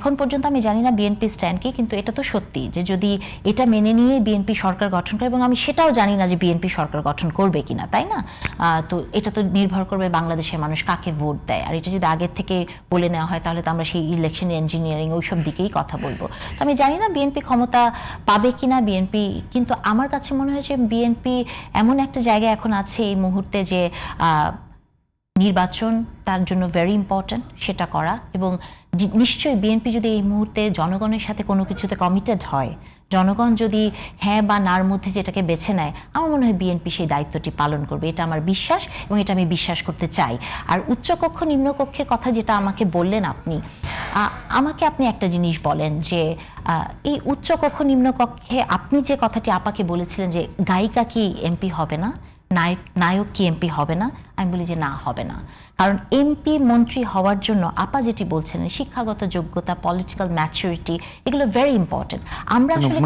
এখন পর্যন্ত আমি জানি না বিএনপি স্ট্যান্ড কি, কিন্তু এটা তো সত্যি যে যদি এটা মেনে নিয়ে বিএনপি সরকার গঠন করে, এবং আমি সেটাও জানি না যে বিএনপি সরকার গঠন করবে কিনা, তাই না? তো এটা তো নির্ভর করবে বাংলাদেশের মানুষ কাকে ভোট দেয়। আর এটা যদি আগের থেকে বলে নেওয়া হয় তাহলে তো আমরা সেই ইলেকশন ইঞ্জিনিয়ারিং ওইসব দিকেই কথা বলবো। তো আমি জানি না বিএনপি ক্ষমতা পাবে কিনা বিএনপি, কিন্তু আমার কাছে মনে হয় যে বিএনপি এমন একটা জায়গায় এখন আছে এই মুহূর্তে যে নির্বাচন তার জন্য ভেরি ইম্পর্ট্যান্ট, সেটা করা। এবং নিশ্চয়ই বিএনপি যদি এই মুহূর্তে জনগণের সাথে কোনো কিছুতে কমিটেড হয়, জনগণ যদি হ্যাঁ বা নার মধ্যে যেটাকে বেছে নেয়, আমার মনে হয় বিএনপি সেই দায়িত্বটি পালন করবে। এটা আমার বিশ্বাস এবং এটা আমি বিশ্বাস করতে চাই। আর উচ্চকক্ষ নিম্নকক্ষের কথা যেটা আমাকে বললেন আপনি, আমাকে আপনি একটা জিনিস বলেন যে এই উচ্চকক্ষ নিম্নকক্ষে আপনি যে কথাটি আপাকে বলেছিলেন যে গায়িকা কি এমপি হবে না, নায়ক কি এমপি হবে না, আমি বলি যে না, হবে না। কারণ এমপি মন্ত্রী হওয়ার জন্য আপা যেটি বলছিলেন শিক্ষাগত যোগ্যতা, পলিটিক্যাল ম্যাচুরিটি, এগুলো ভেরি ইম্পর্টেন্ট। আমরা আসলে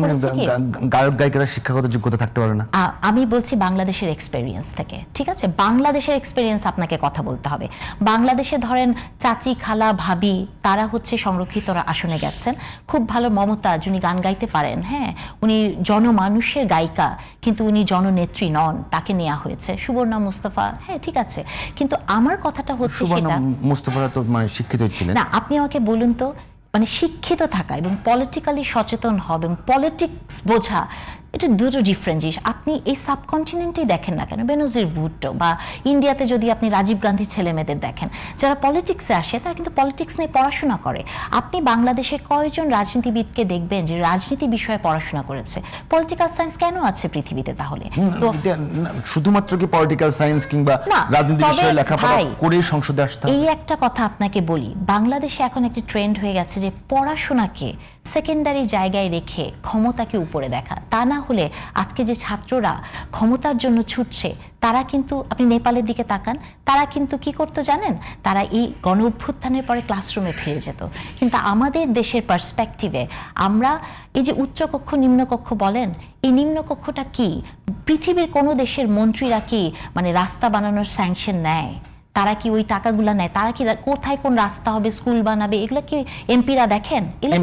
গায়ক গায়িকারা শিক্ষাগত যোগ্যতা থাকতে পারে না। আমি বলছি বাংলাদেশের এক্সপেরিয়েন্স থেকে, ঠিক আছে? বাংলাদেশের এক্সপেরিয়েন্স আপনাকে কথা বলতে হবে। বাংলাদেশে ধরেন চাচি, খালা, ভাবি, তারা হচ্ছে সংরক্ষিত আসনে গেছেন। খুব ভালো মমতাজ, উনি গান গাইতে পারেন, হ্যাঁ, উনি জনমানুষের গায়িকা, কিন্তু উনি জননেত্রী নন, তাকে নেওয়া হয়েছে। সুবর্ণা মুস্তফা, হ্যাঁ ঠিক আছে, কিন্তু আমার কথাটা হচ্ছে সেটা মুস্তফারা তো মানে শিক্ষিত ছিলেন না। আপনি আমাকে বলুন তো, মানে শিক্ষিত থাকা এবং পলিটিক্যালি সচেতন হওয়া এবং পলিটিক্স বোঝা, এটা দুটো ডিফারেন্ট জিনিস। আপনি এই সাবকন্টিনেন্টেই দেখেন না কেন, বেনজির ভুট্টো বা ইন্ডিয়াতে যদি আপনি রাজীব গান্ধী ছেলে মেয়েদের দেখেন, যারা পলিটিক্সে আসে তারা কিন্তু পলিটিক্স নিয়ে পড়াশোনা করে। আপনি বাংলাদেশে কয়জন রাজনীতিবিদকে দেখবেন যে রাজনীতি বিষয়ে পড়াশোনা করেছে? পলিটিক্যাল সায়েন্স কেন আছে পৃথিবীতে তাহলে? তো শুধুমাত্র কি পলিটিক্যাল সায়েন্স কিংবা রাজনীতি বিষয়ে লেখাপড়া করে সংসদে আসতে হবে? এই একটা কথা আপনাকে বলি, বাংলাদেশে এখন একটি ট্রেন্ড হয়ে গেছে যে পড়াশোনাকে সেকেন্ডারি জায়গায় রেখে ক্ষমতাকে উপরে দেখা। তা না হলে আজকে যে ছাত্ররা ক্ষমতার জন্য ছুটছে, তারা কিন্তু, আপনি নেপালের দিকে তাকান, তারা কিন্তু কি করতো জানেন? তারা এই গণ অভ্যুত্থানের পরে ক্লাসরুমে ফিরে যেত। কিন্তু আমাদের দেশের পার্সপেক্টিভে আমরা এই যে উচ্চকক্ষ নিম্নকক্ষ বলেন, এই নিম্নকক্ষটা কি? পৃথিবীর কোনো দেশের মন্ত্রীরা কি মানে রাস্তা বানানোর স্যাংশন নেয়? তারা কি ওই টাকাগুলো নেয়? তারা কি কোথায় কোন রাস্তা হবে, স্কুল বানাবে, এগুলো কি এমপিরা দেখেন? এটা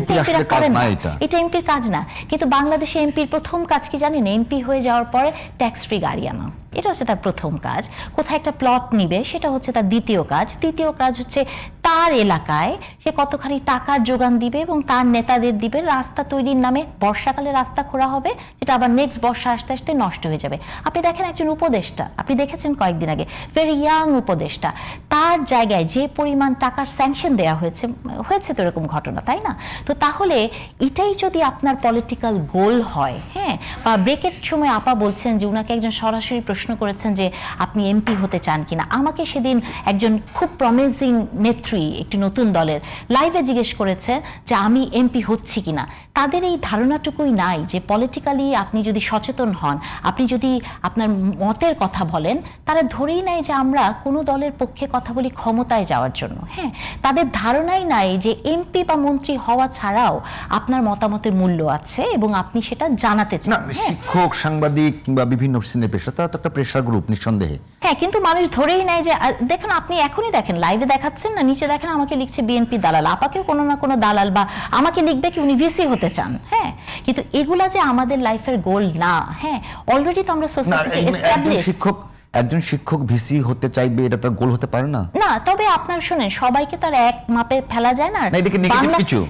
এমপির কাজ না। কিন্তু বাংলাদেশে এমপির প্রথম কাজ কি জানেন? এমপি হয়ে যাওয়ার পরে ট্যাক্স ফ্রি গাড়ি আনা, এটা হচ্ছে তার প্রথম কাজ। কোথায় একটা প্লট নিবে, সেটা হচ্ছে তার দ্বিতীয় কাজ। তৃতীয় কাজ হচ্ছে তার এলাকায় সে কতখানি টাকার যোগান দিবে এবং তার নেতাদের দিবে রাস্তা তৈরির নামে। বর্ষাকালে রাস্তা খোঁড়া হবে, যেটা আবার নেক্সট বর্ষা আসতে আসতে নষ্ট হয়ে যাবে। আপনি দেখেন একজন উপদেষ্টা, আপনি দেখেছেন কয়েকদিন আগে, ভেরি ইয়াং উপদেষ্টা, তার জায়গায় যে পরিমাণ টাকার স্যাংশন দেওয়া হয়েছে তো এরকম ঘটনা, তাই না? তো তাহলে এটাই যদি আপনার পলিটিক্যাল গোল হয়, হ্যাঁ, বা ব্রেকের সময় আপা বলছেন যে উনাকে একজন সরাসরি প্রশ্ন করেছেন যে আপনি এমপি হতে চান কিনা। আমাকে সেদিন একজন খুব প্রমিজিং নেত্রী একটি নতুন দলের লাইভে জিজ্ঞেস করেছে যে আমি এমপি হচ্ছি কিনা। তাদের এই ধারণাটুকুই নাই যে পলিটিক্যালি আপনি যদি সচেতন হন, আপনি যদি আপনার মতের কথা বলেন, তারা ধরেই নেয় যে আমরা কোনো দলের পক্ষে কথা বলি ক্ষমতায় যাওয়ার জন্য। হ্যাঁ, তাদের ধারণাই নাই যে এমপি বা মন্ত্রী হওয়া ছাড়াও আপনার মতামতের মূল্য আছে এবং আপনি সেটা জানাতে চান। শিক্ষক, সাংবাদিক কিংবা বিভিন্ন শ্রেণীর পেশা, তারা তো একটা প্রেশার গ্রুপ নিঃসন্দেহে। হ্যাঁ, কিন্তু মানুষ ধরেই নেয় যে, দেখেন আপনি এখনই দেখেন লাইভে দেখাচ্ছেন না, নিচে দেখেন আমাকে লিখছে বিএনপি দালাল, আপাকেও কোনো না কোনো দালাল, বা আমাকে লিখবে কি উনি ভিসি হতে চান। হ্যাঁ, কিন্তু এগুলা যে আমাদের লাইফের গোল না। হ্যাঁ, অলরেডি তো আমরা সোসাইটিতে এস্টাবলিশ। একজন শিক্ষক ভিসি হতে চাইবে, এটা তার গোল হতে পারে না। না, তবে আপনার শুনেন, সবাইকে তার এক মাপে ফেলা যায় না।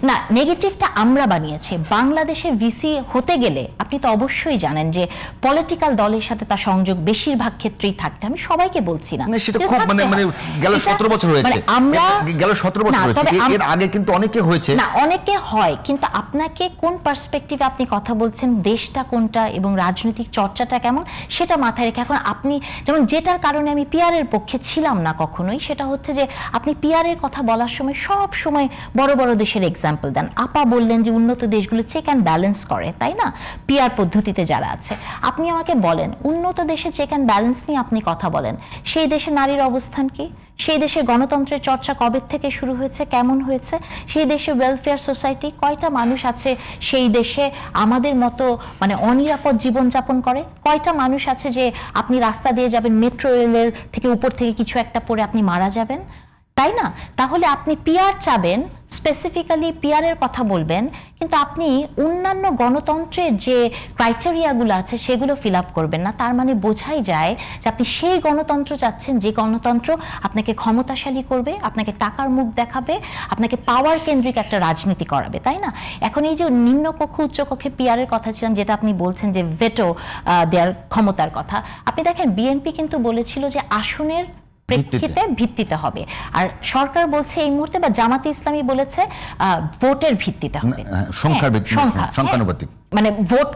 না, নেগেটিভটা আমরা বানিয়েছি। বাংলাদেশে ভিসি হতে গেলে আপনি তো অবশ্যই জানেন যে পলিটিক্যাল দলের সাথে তার সংযোগ বেশিরভাগ ক্ষেত্রেই থাকতে। আমি সবাইকে বলছি না, সেটা খুব মানে গেল 17 বছর হয়েছে, আমরা গেল 17 বছর হয়েছে, এর আগে কিন্তু অনেকে হয়েছে। না, অনেকে হয়, কিন্তু আপনাকে কোন পার্সপেক্টিভে আপনি কথা বলছেন, দেশটা কোনটা এবং রাজনৈতিক চর্চাটা কেমন, সেটা মাথায় রেখে। এখন আপনি যেমন যেটার কারণে আমি পিআরের পক্ষে ছিলাম না কখনোই, সেটা হচ্ছে যে আপনি পিআরের কথা বলার সময় সব সময় বড় বড় দেশের এক্সাম্পল দেন। আপা বললেন যে উন্নত দেশগুলো চেক অ্যান্ড ব্যালেন্স করে, তাই না, পিআর পদ্ধতিতে যারা আছে। আপনি আমাকে বলেন উন্নত দেশে চেক অ্যান্ড ব্যালেন্স নিয়ে আপনি কথা বলেন, সেই দেশে নারীর অবস্থান কি? সেই দেশে গণতন্ত্রের চর্চা কবে থেকে শুরু হয়েছে, কেমন হয়েছে? সেই দেশে ওয়েলফেয়ার সোসাইটি, কয়টা মানুষ আছে সেই দেশে আমাদের মতো মানে অনিরাপদ জীবনযাপন করে? কয়টা মানুষ আছে যে আপনি রাস্তা দিয়ে যাবেন, মেট্রো রেলের থেকে উপর থেকে কিছু একটা পড়ে আপনি মারা যাবেন? তাই না? তাহলে আপনি পিআর চাবেন, স্পেসিফিক্যালি পিআরের কথা বলবেন, কিন্তু আপনি অন্যান্য গণতন্ত্রের যে ক্রাইটেরিয়াগুলো আছে সেগুলো ফিল আপ করবেন না। তার মানে বোঝাই যায় যে আপনি সেই গণতন্ত্র চাচ্ছেন যে গণতন্ত্র আপনাকে ক্ষমতাশালী করবে, আপনাকে টাকার মুখ দেখাবে, আপনাকে পাওয়ার কেন্দ্রিক একটা রাজনীতি করাবে, তাই না? এখন এই যে নিম্নকক্ষ উচ্চকক্ষে পিআরের কথা ছিলাম, যেটা আপনি বলছেন যে ভেটো দেওয়ার ক্ষমতার কথা, আপনি দেখেন বিএনপি কিন্তু বলেছিল যে আসনের প্রেক্ষিতে ভিত্তিতে হবে, আর সরকার বলছে এই মুহূর্তে, বা জামাতে ইসলামী বলেছে ভোটের ভিত্তিতে হবে, সংখ্যানুপাতিক, মানে ভোট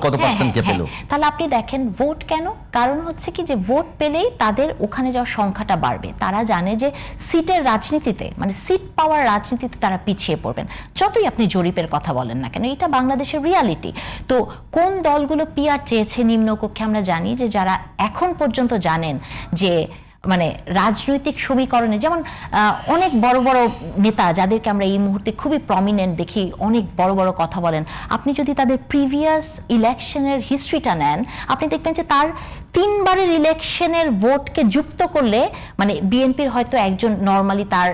কত পার্সেন্ট কে পেল। তাহলে আপনি দেখেন ভোট কেন, কারণ হচ্ছে কি যে ভোট পেলেই তাদের ওখানে যাওয়ার সংখ্যাটা বাড়বে। তারা জানে যে সিটের রাজনীতিতে, মানে সিট পাওয়ার রাজনীতিতে তারা পিছিয়ে পড়বেন, যতই আপনি জরিপের কথা বলেন না কেন, এটা বাংলাদেশের রিয়ালিটি। তো কোন দলগুলো পিআর চেয়েছে নিম্নকক্ষে আমরা জানি, যে যারা এখন পর্যন্ত জানেন যে মানে রাজনৈতিক সমীকরণে, যেমন অনেক বড় বড় নেতা যাদেরকে আমরা এই মুহূর্তে খুবই প্রমিনেন্ট দেখি, অনেক বড় বড় কথা বলেন, আপনি যদি তাদের প্রিভিয়াস ইলেকশনের হিস্ট্রিটা নেন, আপনি দেখবেন যে তার 3 বারের ইলেকশনের ভোটকে যুক্ত করলে মানে বিএনপির হয়তো একজন নর্মালি তার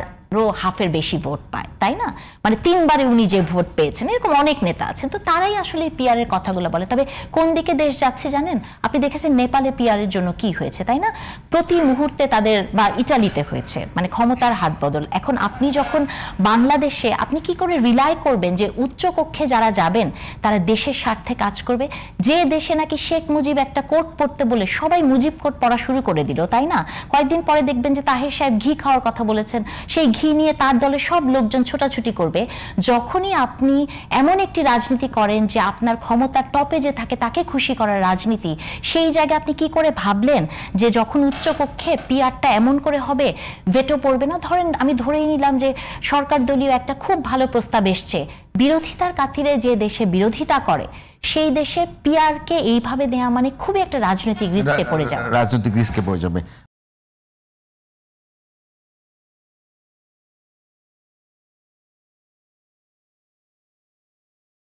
হাফের বেশি ভোট পায়, তাই না? মানে 3 বারে উনি যে ভোট পেয়েছেন, এরকম অনেক নেতা আছেন। তো তারাই আসলে পিআর এর কথাগুলো বলে। তবে কোন দিকে দেশ যাচ্ছে জানেন? আপনি দেখেছেন নেপালে পিআর এর জন্য কি হয়েছে, তাই না? প্রতি মুহূর্তে তাদের, বা ইটালিতে হয়েছে, মানে ক্ষমতার হাত বদল। এখন আপনি যখন বাংলাদেশে, আপনি কি করে রিলাই করবেন যে উচ্চ কক্ষে যারা যাবেন তারা দেশের স্বার্থে কাজ করবে? যে দেশে নাকি শেখ মুজিব একটা কোট পড়তে বলে সবাই মুজিব কোট পড়া শুরু করে দিল, তাই না? কয়েকদিন পরে দেখবেন যে তাহের সাহেব ঘি খাওয়ার কথা বলেছেন, সেই ঘি নিয়ে তার দলে সব লোকজন ছোটাছুটি করবে। যখনই আপনি এমন একটি রাজনীতি করেন যে আপনার ক্ষমতার টপে যে থাকে তাকে খুশি করার রাজনীতি, সেই জায়গায় আপনি কি করে ভাবলেন যে যখন উচ্চকক্ষে পিআরটা এমন করে হবে ভেটো পড়বে না? ধরেন আমি ধরেই নিলাম যে সরকার দলীয় একটা খুব ভালো প্রস্তাব এসছে, বিরোধিতার খাতিরে যে দেশে বিরোধিতা করে সেই দেশে পিআর কে এইভাবে দেয়া মানে খুবই একটা রাজনৈতিক রিস্কে পড়ে যাবে।